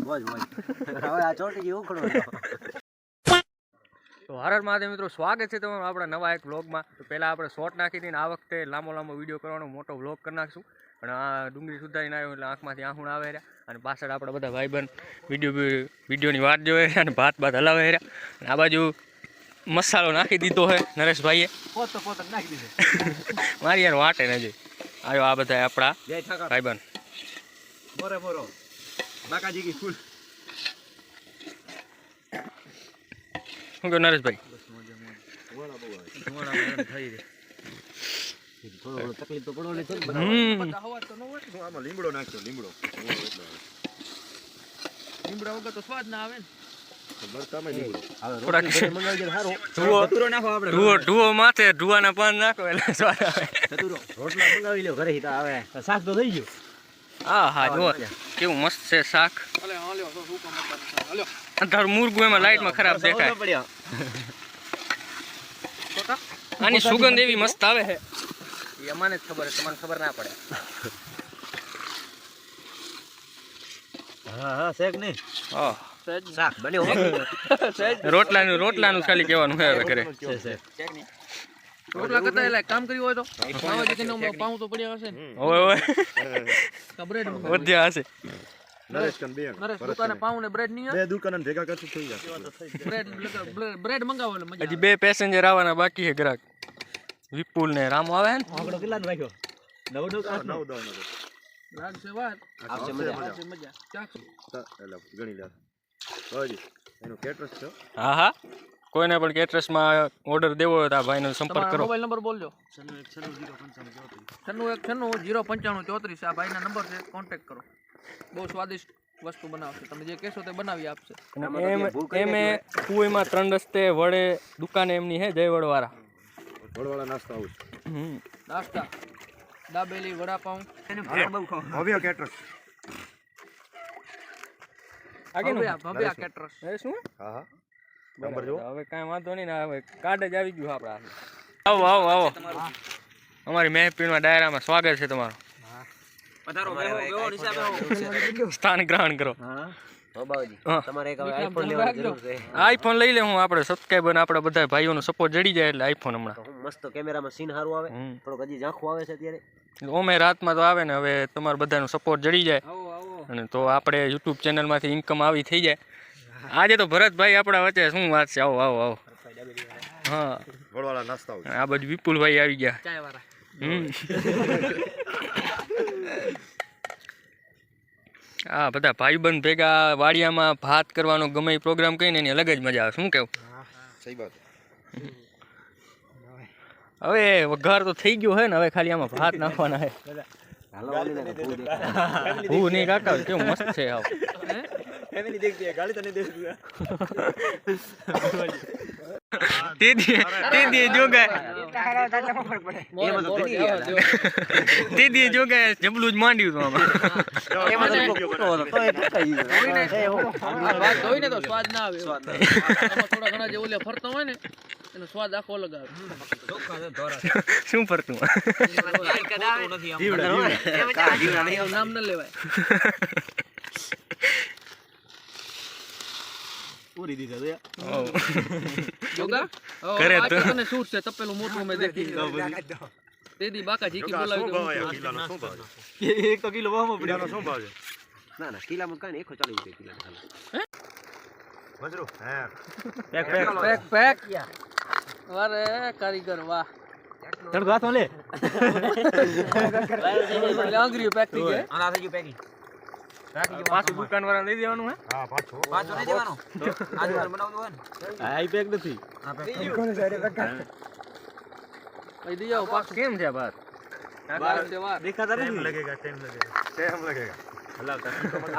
મોજ મોજ હવે આ ચોટી ગઈ ઉખડો તો હર મહાદેવ મિત્રો, સ્વાગત છે તમારું આપણા નવા એક વ્લોગમાં. તો પહેલાં આપણે શોર્ટ નાખી દઈને આ વખતે લાંબો વિડીયો કરવાનો મોટો વ્લોગ કરી નાખશું. પણ આ ડુંગળી સુધારીને આવ્યો એટલે આંખમાંથી આંખું આવે રહ્યા, અને પાછળ આપણે બધા ભાઈબંધ વિડીયોની વાત જોવે રહ્યા અને ભાત હલાવે રહ્યા. અને આ બાજુ મસાલો નાખી દીધો છે નરેશભાઈએ, નાખી દીધો મારી યાર વાટે ન જોઈ આવ્યો. આ બધા આપણા ભાઈબંધ મોરો બાકાજી કી ફૂલ. શું કહ્યું નરેશભાઈ? તકલીફ તો પડવાની છે ને. આમાં લીમડો નાખ્યો, લીમડો વગર તો સ્વાદ ના આવે ને. ઢુવો માથે ઢુવાના પાન નાખો એટલે સ્વાદ આવે. રોટલા મંગાવી લ્યો ઘરે આવે, શાક તો થઈ ગયું. હા હા, જુઓ કેવું મસ્ત છે શાક. તારું મુર્ગું એમાં લાઈટમાં ખરાબ દેખાય. આની સુગંધ એવી મસ્ત આવે છે, એ અમને જ ખબર છે, તમને ખબર ના પડે. હા શેક નહીં, શાક બન્યો. રોટલાનું ખાલી કહેવાનું છે હવે ઘરે. રોટલા કરતા એટલે કામ કર્યું હોય તો પાઉં તો પડ્યા હશે ને. ઓય બ્રેડ વધ્યા હશે. નરેશ કન બે દુકાને પાઉં ને બ્રેડ નહીં બે દુકાન ભેગા કરતું થઈ જશે. બ્રેડ મંગાવો એટલે મજા હજી 2 પેસેન્જર આવવાના બાકી છે. ગ્રાહક વિપુલ ને રામો આવે ને. આંકડો કેટલાનો રાખ્યો? 9 લાગશે વાત આવશે મજા ચાખશું. એટલે ગણી લે હજી એનો કેટરસ છે. હા, કોઈને પણ કેટરસમાં ઓર્ડર દેવો હોય તો આ ભાઈનો સંપર્ક કરો. મોબાઈલ નંબર બોલજો. 96109534. આ ભાઈના નંબર છે, કોન્ટેક્ટ કરો. બહુ સ્વાદિષ્ટ વસ્તુ બનાવશે, તમે જે કહેશો તે બનાવી આપશે. એમે કુઈમાં 3 રસ્તે વડે દુકાન એમની હે, જય વડવાળા. વડવાળા નાસ્તા આવું નાસ્તા દાબેલી વડાપાઉં ભવ્ય કેટરસ. ભવ્ય કેટરસ. શું? હા નંબર જો. હવે કાંઈ વાંધો નહીં ને, હવે કાર્ડ જ આવી ગયું આપણા. આવો અમારી મહેફિલમાં ડાયરામાં સ્વાગત છે તમારું. સ્થાન ગ્રહણ કરો. તમારે એક આઈફોન લેવાની જરૂર છે. આઈફોન લઈ લે. હું આપણે સબસ્ક્રાઈબર આપણા બધા ભાઈઓનો સપોર્ટ જડી જાય એટલે આઈફોન હમણાં મસ્ત કેમેરામાં સીન સારું આવે, થોડુંક હજી ઝાંખું આવે છે અત્યારે. ઓમે રાતમાં તો આવે ને. હવે તમારા બધાનો સપોર્ટ જડી જાય અને તો આપણે યુટ્યુબ ચેનલમાંથી ઇન્કમ આવી થઈ જાય. આજે તો ભરતભાઈ આપણા વચ્ચે શું વાત છે. આવો હા, વડવાળા નાસ્તા આવું. આ બાજુ વિપુલભાઈ આવી ગયા. હા, બધા ભાઈબંધ ભેગા વાડિયામાં ભાત કરવાનો ગમે એ પ્રોગ્રામ કહીને એની અલગ જ મજા આવે. શું કેવું? સહી વાત. હવે વઘાર તો થઈ ગયો હે ને, હવે ખાલી આમાં ભાત નાખવાના હે. હું નહીં કાકા, કેવું મસ્ત છે. આવ જબલું જ માંડ્યું હતું આમાં. ધોઈને તો સ્વાદ ના આવે. થોડા ઘણા જે ઓલે ફરતા હોય ને એનો સ્વાદ આખો અલગ આવે. શું ફરતું? નામ ન લેવાય. પૂરી દીધા કરે તો તને શૂટ છે તપેલું મોટું મેં દેખી તેદી બાકા જીકી બોલાવી દો. કિલોનો શું ભાવ છે? એક તો કિલો વામો કિલોનો શું ભાવ છે? ના કિલામાં કાંઈ 140 રૂપિયા કિલો. મજરૂ હે પેક અરે કારીગર વાહ. તડકો હાથમાં લે. આંગળી પેક થઈ ગઈ. આના થઈ ગયું પેકિંગ. પાછું દુકાન વાળા દઈ દેવાનું હે. હા પાછો નહીં દેવાનો. આજ બનાવવું હોય ને. હા ઈ પેક નથી. આ પેક કોને સાઈડે પેક કર. ભાઈ દઈ આવો પાછું. કેમ છે ભાત? દેખાતા टाइम नहीं लगेगा टाइम लगेगा हलाता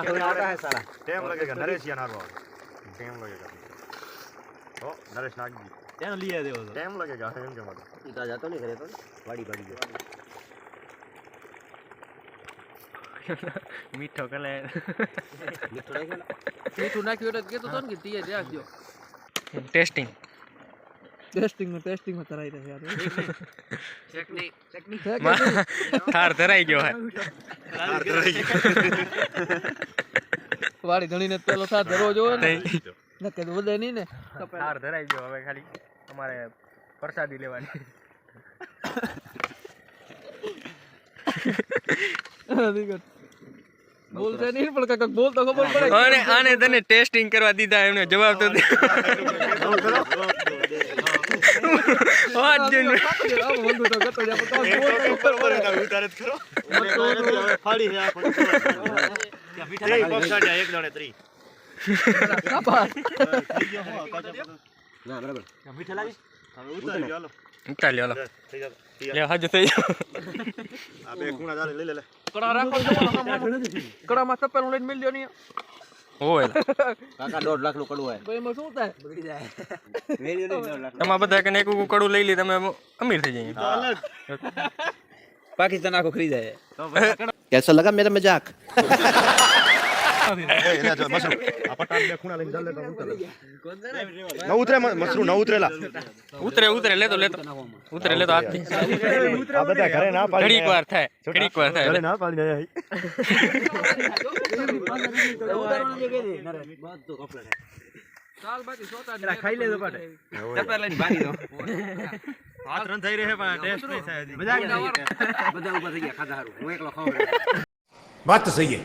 आता है सारा टाइम लगेगा नरेश या नारवा टाइम लगेगा ओ नरेश नागी क्या लिया दे वो टाइम लगेगा टाइम के मतलब इतना जाता नहीं करे तो वाड़ी वाड़ी મીઠો કલે મીઠું નાખ્યું એટલે કેતો તો ને કે તીએ રાખજો. ટેસ્ટિંગ ટેસ્ટિંગ કરાઈ દે યાર. ચેક થાર ધરાઈ ગયો હે. વાડી ધણીને પેલો સાથ ધરવો જોવે ને નકે તો વધે નહીં ને હાર ધરાઈ ગયો હવે ખાલી અમારે પ્રસાદી લેવાની બોલશે નહીં પણ કાકા બોલ તો ખબર પડે અને આને તને ટેસ્ટિંગ કરવા દીધા એમને જવાબ તો કડામાં સપ્પેલું લઈને મિલ નહીં હોય કાકા 1.5 લાખ નું કડું હોય તો એમાં શું થાય તમારા બધા કને એક કડું લઈ લે તમે અમીર થઈ જાય પાકિસ્તાન આખો ખરી જાય कैसा लगा मेरा मजाक ઉતરે લેતો હાથથી ઘડીક વાર થાય ચાલ બાકી સોતા ખાઈ લેજો પાટે ચપ્પલ લઈને ભાગી દો હાથ રન થઈ રહે પણ ટેસ્ટ નહીં થાય હજી મજા આવી બધા ઉપર થઈ ગયા ખાધા હારું હું એકલો ખાવ बात तो सही है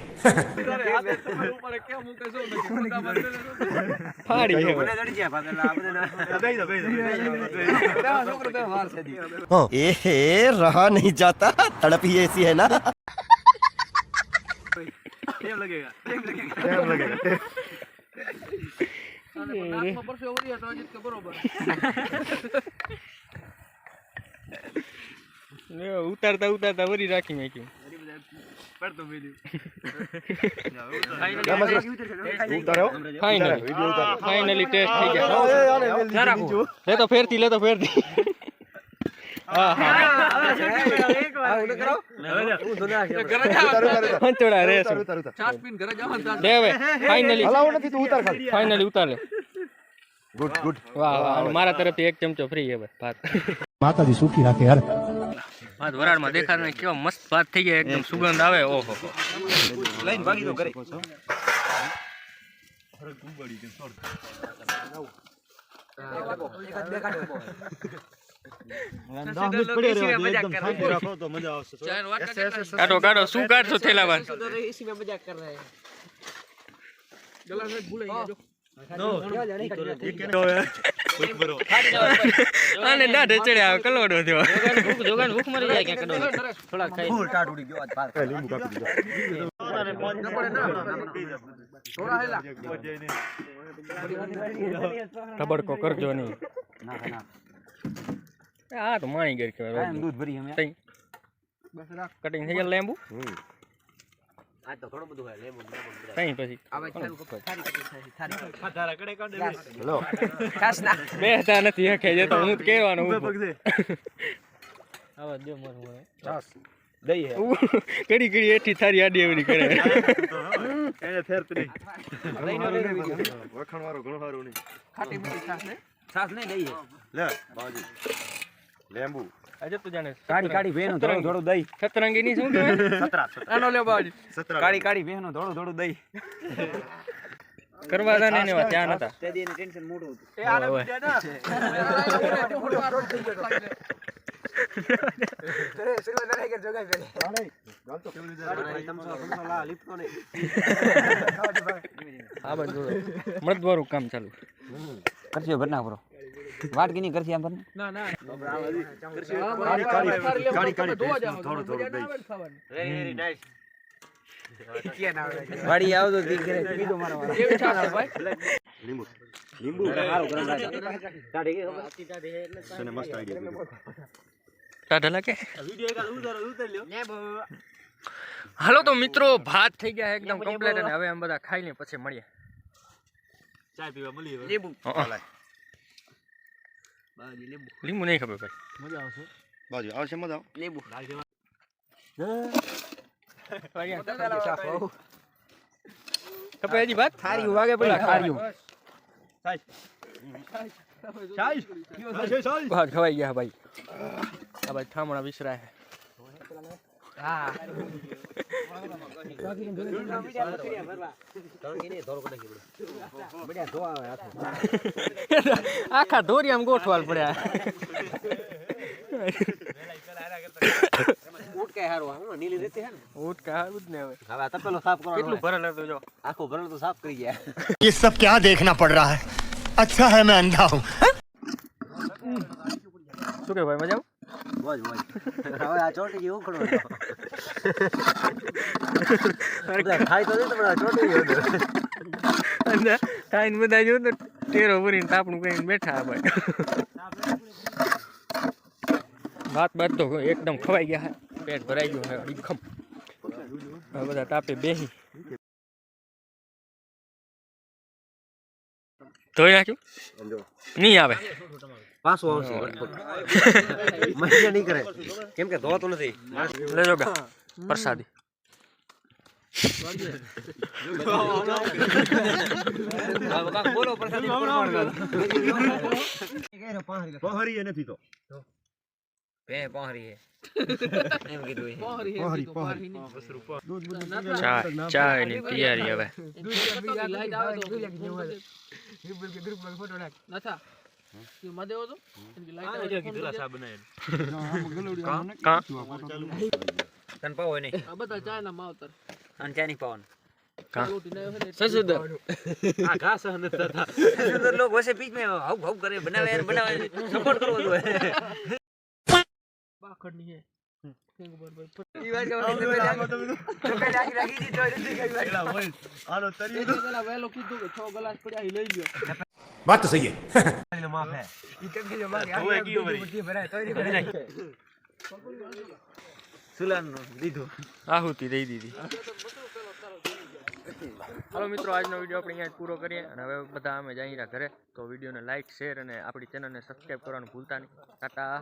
ફાડી મને ચડી ગયા પાછળ દઈ દો વાર છે દી ए रहा नहीं जाता तड़प ही ऐसी है ना ટાઈમ लगेगा અને નાકમાં પરસે ઓરી તો અજીત કે બરોબર ઉતારતા વરી રાખી મેક્યું પડતો વિડિયો ફાઇનલી ટેસ્ટ થઈ ગયા લેતો ફેરતી હા હંચોડા રે છાસ પીને ઘરે જવાનું ચાલ દે હવે ફાઇનલી ઉતાર લે ગુડ વાહ અને મારા તરફથી એક ચમચો ફ્રી હે ભાત माता दी सूखी राखे यार ભાત વરાળમાં દેખાડે ને કેવો મસ્ત ભાત થઈ ગયા એકદમ સુગંધ આવે ઓહો લઈને ભાગી દો ઘરે કાઢો શું કાઢશો થેલા બાર આને દાઢે ચડ્યા કલોડો થયો જોગાન ભૂખ મરી જાય ક્યાં કડો થોડા ખાઈ ફૂલ ટાટ ઉડી ગયો આજ ભાત લીંબુ કાપી દીધો તબડકો કરજો નહીં આ તો માણી ગઈ કહેવાય દૂધ ભરી અમે કટિંગ થઈ ગયા લેંબુ આ તો ઘણું બધું હોય લેમન કઈ પછી આવે ચાલુ થારી કડે કાઢ દે हेलो બેહતા નથી હકે જે તો હું કહેવાનું આવા દે મારું દઈ હે કડી એઠી થારી આડી એવડી કરે એને ફેરતી નહીં વખણ વાળો ઘણો સારું નહીં ખાટી મીઠી છાસ ને છાસ નહીં દઈ હે લે બાજી લેંબુ આજે તું જાણે કાળી ભેનું થોડું થોડું દઈ સતરંગી ની શું કહેવાય આનો લે બાજી કાળી ભેનું થોડું દઈ કરવા દે ને એવા ત્યાં નતા તે દીની ટેન્શન મોટું હતું એ આને ઓય. બીજા ના આ બધું મૃદવારું કામ ચાલુ કરશો ભરના કરો વાટ કે નહીં કરશી આમ ભરને ના ના કાળી થોડું દઈ વેરી નાઈસ વાડી આવતો તી ઘરે પીધો મારા એવી છાસ છે ભાઈ લીંબુ સારું ગરમ કાઢી કે તને મસ્ત આઈડિયા ટાઢા લાગે હાલો તો મિત્રો ભાત થઈ ગયા એકદમ કમ્પ્લીટ અને હવે અમે બધા ખાઈને પછી મળીએ ચા પીવા મળી હવે લીંબુ લીંબુ નહીં ખબર ભાઈ બાજી આવશે મજા આવ લીંબુ ખબર હજી ભાત થારી વાગે પેલા ખાર્યું ભાત ખવાઈ ગયા ભાઈ આ ભાઈ ઠામણા વિસરાય આખા ધોરી આમ ગોઠવાલ પડ્યા. ઊંટ કાંઈ હારું આવે, નીલી રેતી હે ને. ઊંટ કાઢું જ ને હવે. હવે આ તપેલો સાફ કરવાનો કેટલું હોય. ભરેલ હતું જો. આખું ભરેલું તો સાફ કરી ગયા. ये सब क्या देखना पड़ रहा है? अच्छा है मैं अंधा हूँ. શું કે ભાઈ મજામાં? મોજ મોજ. હવે આ ચોટી ગઈ ઉખડો. બધા ખાઈ તો નહીં તો બધા ચોટી ગયો. અને ખાઈને બધા જો તો ટેરો ભરીને તાપણું કરીને બેઠા ભાઈ. ભાત બાત તો એકદમ ખવાઈ ગયા છે. પેટ ભરાઈ ગયું છે દીખમ. હવે બધા તાપે બેસી ધોઈ નાખ્યું નહીં આવે. પાછું આવશે મહિના નહીં કરે કેમ કે ધોતો નથી. લેજો ગા પ્રસાદી. બોલો પ્રસાદી પહોરી નથી તો પહોંચી એમ કીધું. ચા ની તૈયારી હવે. લાઈટ આવે તો નથા મધે હો તો કાં તને પાવો નહીં આ બધા ચાના માવતર અને ચાની પાવન કાં સસુદર આ ઘાસ ન થતા સસુદર લોકો વસે બીચ મે હાઉ હાઉ કરે બનાવે સપોર્ટ કરવો જોઈએ. બાખડની હે કેંગ બરોબર આનો તરી પેલા વેલો કીધું કે 6 ગ્લાસ પડ્યા ઈ લઈ લ્યો. बात तो सही है. માફ હે સુલાન દીધું આહુતિ દઈ દીધી. હાલો મિત્રો, આજનો વિડીયો આપણે અહીંયા જ પૂરો કરીએ અને હવે બધા અમે જઈ રહ્યા ઘરે. તો વિડીયોને લાઇક શેર અને આપણી ચેનલને સબસ્ક્રાઈબ કરવાનું ભૂલતા નહીં. ટાટા.